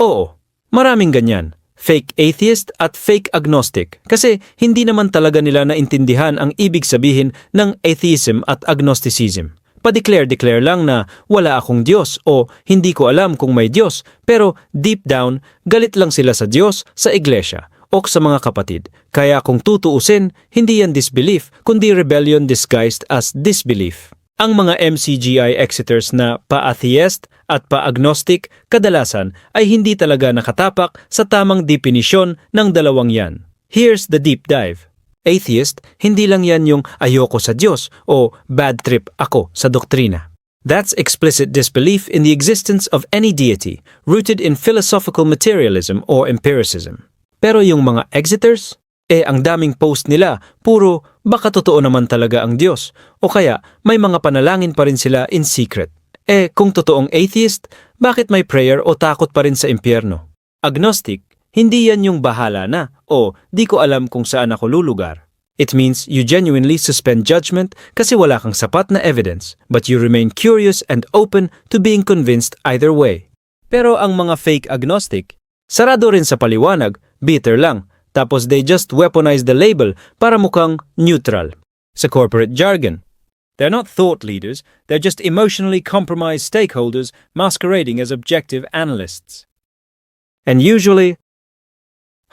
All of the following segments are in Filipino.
Oo, maraming ganyan. Fake atheist at fake agnostic kasi hindi naman talaga nila naintindihan ang ibig sabihin ng atheism at agnosticism. Pa-declare lang na wala akong Diyos o hindi ko alam kung may Diyos pero deep down galit lang sila sa Diyos, sa iglesia o sa mga kapatid. Kaya kung tutuusin, hindi yan disbelief kundi rebellion disguised as disbelief. Ang mga MCGI Exeters na pa-atheist at pa-agnostic kadalasan ay hindi talaga nakatapak sa tamang definisyon ng dalawang yan. Here's the deep dive. Atheist, hindi lang yan yung ayoko sa Diyos o bad trip ako sa doktrina. That's explicit disbelief in the existence of any deity, rooted in philosophical materialism or empiricism. Pero yung mga Exeters, ang daming post nila, puro baka totoo naman talaga ang Diyos o kaya may mga panalangin pa rin sila in secret. Kung totoong atheist, bakit may prayer o takot pa rin sa impyerno? Agnostic, hindi yan yung bahala na o di ko alam kung saan ako lulugar. It means you genuinely suspend judgment kasi wala kang sapat na evidence, but you remain curious and open to being convinced either way. Pero ang mga fake agnostic, sarado rin sa paliwanag, bitter lang, tapos they just weaponize the label para mukhang neutral. Sa corporate jargon, they're not thought leaders, they're just emotionally compromised stakeholders masquerading as objective analysts. And usually,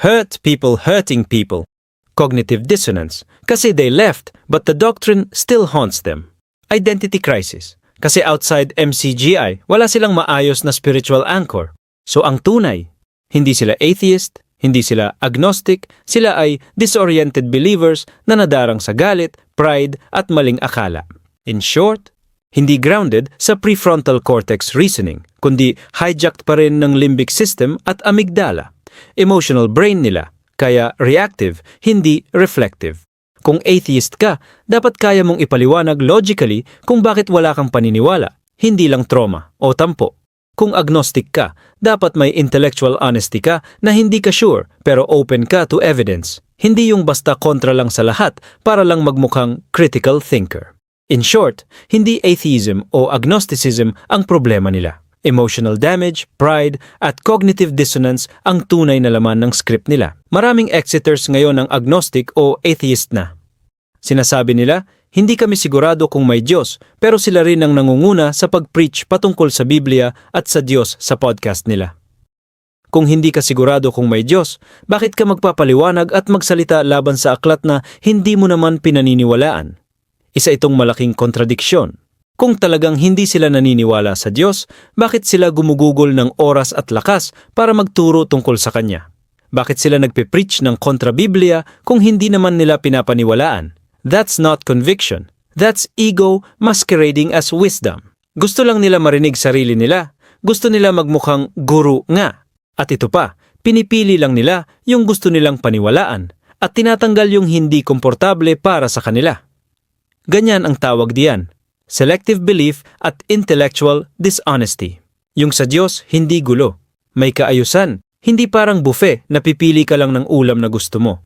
hurt people hurting people. Cognitive dissonance, kasi they left but the doctrine still haunts them. Identity crisis, kasi outside MCGI, wala silang maayos na spiritual anchor. So ang tunay, hindi sila atheist, hindi sila agnostic, sila ay disoriented believers na nadarang sa galit, pride at maling akala. In short, hindi grounded sa prefrontal cortex reasoning, kundi hijacked pa rin ng limbic system at amygdala. Emotional brain nila, kaya reactive, hindi reflective. Kung atheist ka, dapat kaya mong ipaliwanag logically kung bakit wala kang paniniwala, hindi lang trauma o tampo. Kung agnostic ka, dapat may intellectual honesty ka na hindi ka sure pero open ka to evidence. Hindi yung basta kontra lang sa lahat para lang magmukhang critical thinker. In short, hindi atheism o agnosticism ang problema nila. Emotional damage, pride, at cognitive dissonance ang tunay na laman ng script nila. Maraming Exeters ngayon ang agnostic o atheist na. Sinasabi nila, hindi kami sigurado kung may Diyos, pero sila rin ang nangunguna sa pag-preach patungkol sa Biblia at sa Diyos sa podcast nila. Kung hindi ka sigurado kung may Diyos, bakit ka magpapaliwanag at magsalita laban sa aklat na hindi mo naman pinaniniwalaan? Isa itong malaking kontradiksyon. Kung talagang hindi sila naniniwala sa Diyos, bakit sila gumugugol ng oras at lakas para magturo tungkol sa Kanya? Bakit sila nagpe-preach ng kontra-Biblia kung hindi naman nila pinapaniwalaan? That's not conviction. That's ego masquerading as wisdom. Gusto lang nila marinig sarili nila. Gusto nila magmukhang guru nga. At ito pa, pinipili lang nila yung gusto nilang paniwalaan at tinatanggal yung hindi komportable para sa kanila. Ganyan ang tawag diyan. Selective belief at intellectual dishonesty. Yung sa Diyos, hindi gulo. May kaayusan, hindi parang buffet na pipili ka lang ng ulam na gusto mo.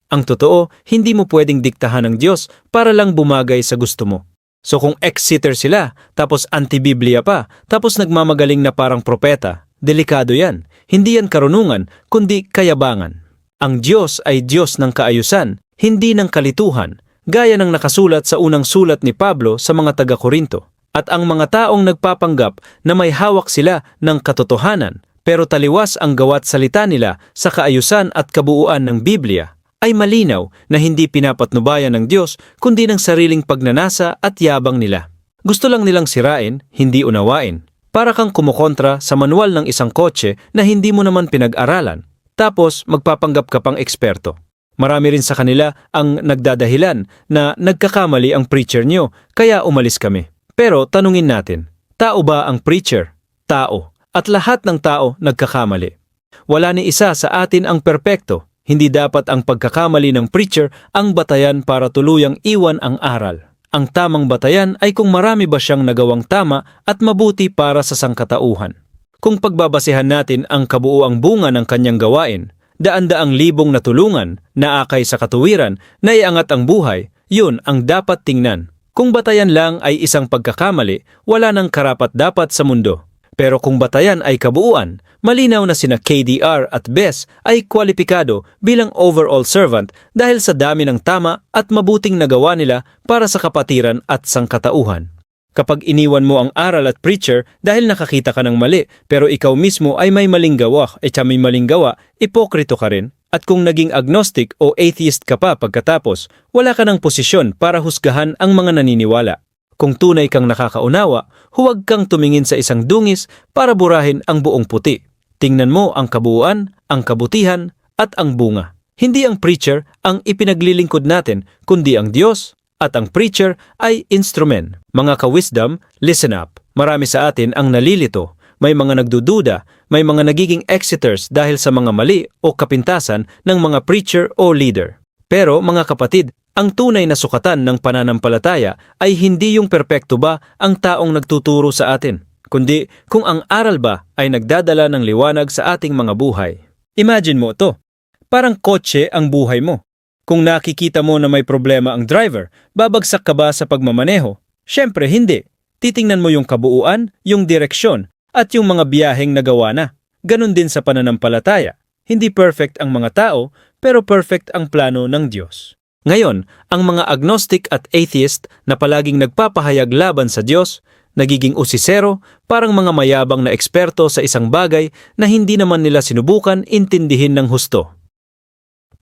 Ang totoo, hindi mo pwedeng diktahan ng Diyos para lang bumagay sa gusto mo. So kung ex-sitter sila, tapos anti-Biblia pa, tapos nagmamagaling na parang propeta, delikado yan. Hindi yan karunungan, kundi kayabangan. Ang Diyos ay Diyos ng kaayusan, hindi ng kalituhan, gaya ng nakasulat sa unang sulat ni Pablo sa mga taga-Korinto. At ang mga taong nagpapanggap na may hawak sila ng katotohanan, pero taliwas ang gawat salita nila sa kaayusan at kabuuan ng Biblia, ay malinaw na hindi pinapatnubayan ng Diyos kundi ng sariling pagnanasa at yabang nila. Gusto lang nilang sirain, hindi unawain. Para kang kumukontra sa manual ng isang kotse na hindi mo naman pinag-aralan, tapos magpapanggap ka pang eksperto. Marami rin sa kanila ang nagdadahilan na nagkakamali ang preacher nyo, kaya umalis kami. Pero tanungin natin, tao ba ang preacher? Tao. At lahat ng tao nagkakamali. Wala ni isa sa atin ang perpekto. Hindi dapat ang pagkakamali ng preacher ang batayan para tuluyang iwan ang aral. Ang tamang batayan ay kung marami ba siyang nagawang tama at mabuti para sa sangkatauhan. Kung pagbabasehan natin ang kabuuang bunga ng kanyang gawain, daan-daang libong natulungan, naakay sa katuwiran, naiangat ang buhay, yun ang dapat tingnan. Kung batayan lang ay isang pagkakamali, wala nang karapat-dapat sa mundo. Pero kung batayan ay kabuuan, malinaw na sina KDR at Bess ay kwalipikado bilang overall servant dahil sa dami ng tama at mabuting nagawa nila para sa kapatiran at sangkatauhan. Kapag iniwan mo ang aral at preacher dahil nakakita ka ng mali pero ikaw mismo ay may maling gawa, ipokrito ka rin. At kung naging agnostic o atheist ka pa pagkatapos, wala ka ng posisyon para husgahan ang mga naniniwala. Kung tunay kang nakakaunawa, huwag kang tumingin sa isang dungis para burahin ang buong puti. Tingnan mo ang kabuuan, ang kabutihan, at ang bunga. Hindi ang preacher ang ipinaglilingkod natin, kundi ang Diyos, at ang preacher ay instrument. Mga ka-wisdom, listen up. Marami sa atin ang nalilito. May mga nagdududa, may mga nagiging exiters dahil sa mga mali o kapintasan ng mga preacher o leader. Pero mga kapatid, ang tunay na sukatan ng pananampalataya ay hindi yung perpekto ba ang taong nagtuturo sa atin, kundi kung ang aral ba ay nagdadala ng liwanag sa ating mga buhay. Imagine mo ito, parang kotse ang buhay mo. Kung nakikita mo na may problema ang driver, babagsak ka ba sa pagmamaneho? Syempre hindi. Titingnan mo yung kabuuan, yung direksyon, at yung mga biyaheng nagawa na. Ganon din sa pananampalataya. Hindi perfect ang mga tao, pero perfect ang plano ng Diyos. Ngayon, ang mga agnostic at atheist na palaging nagpapahayag laban sa Diyos, nagiging usisero, parang mga mayabang na eksperto sa isang bagay na hindi naman nila sinubukan intindihin ng husto.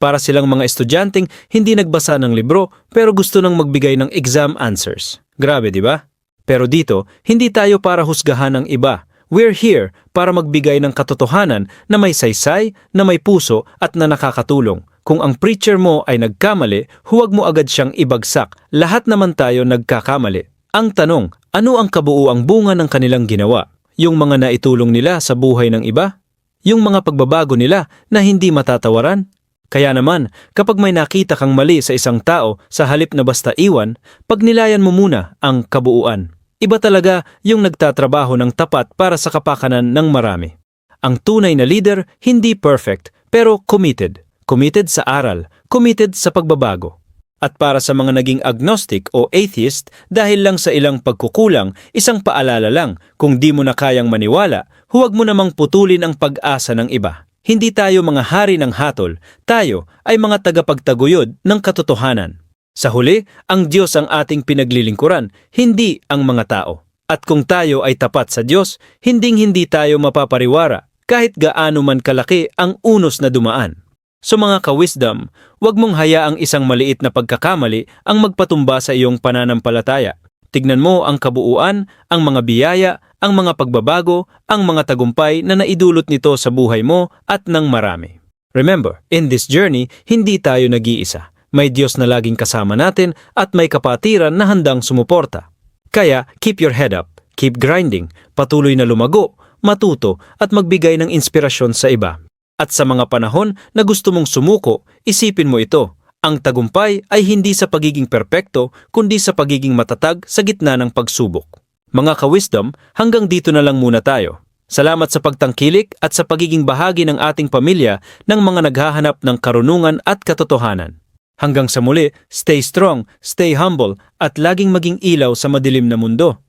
Para silang mga estudyanteng hindi nagbasa ng libro pero gusto nang magbigay ng exam answers. Grabe, di ba? Pero dito, hindi tayo para husgahan ng iba. We're here para magbigay ng katotohanan na may saysay, na may puso at na nakakatulong. Kung ang preacher mo ay nagkamali, huwag mo agad siyang ibagsak. Lahat naman tayo nagkakamali. Ang tanong, ano ang kabuuang bunga ng kanilang ginawa? Yung mga naitulong nila sa buhay ng iba? Yung mga pagbabago nila na hindi matatawaran? Kaya naman, kapag may nakita kang mali sa isang tao sa halip na basta iwan, pagnilayan mo muna ang kabuuan. Iba talaga yung nagtatrabaho ng tapat para sa kapakanan ng marami. Ang tunay na leader hindi perfect pero committed. Committed sa aral, committed sa pagbabago. At para sa mga naging agnostic o atheist dahil lang sa ilang pagkukulang, isang paalala lang, kung di mo na kayang maniwala, huwag mo namang putulin ang pag-asa ng iba. Hindi tayo mga hari ng hatol, tayo ay mga tagapagtaguyod ng katotohanan. Sa huli, ang Diyos ang ating pinaglilingkuran, hindi ang mga tao. At kung tayo ay tapat sa Diyos, hinding-hindi tayo mapapariwara kahit gaano man kalaki ang unos na dumaan. So mga ka-wisdom, huwag mong hayaang isang maliit na pagkakamali ang magpatumba sa iyong pananampalataya. Tignan mo ang kabuuan, ang mga biyaya, ang mga pagbabago, ang mga tagumpay na naidulot nito sa buhay mo at ng marami. Remember, in this journey, hindi tayo nag-iisa. May Diyos na laging kasama natin at may kapatiran na handang sumuporta. Kaya, keep your head up, keep grinding, patuloy na lumago, matuto at magbigay ng inspirasyon sa iba. At sa mga panahon na gusto mong sumuko, isipin mo ito. Ang tagumpay ay hindi sa pagiging perpekto, kundi sa pagiging matatag sa gitna ng pagsubok. Mga ka-wisdom, hanggang dito na lang muna tayo. Salamat sa pagtangkilik at sa pagiging bahagi ng ating pamilya ng mga naghahanap ng karunungan at katotohanan. Hanggang sa muli, stay strong, stay humble, at laging maging ilaw sa madilim na mundo.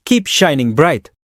Keep shining bright.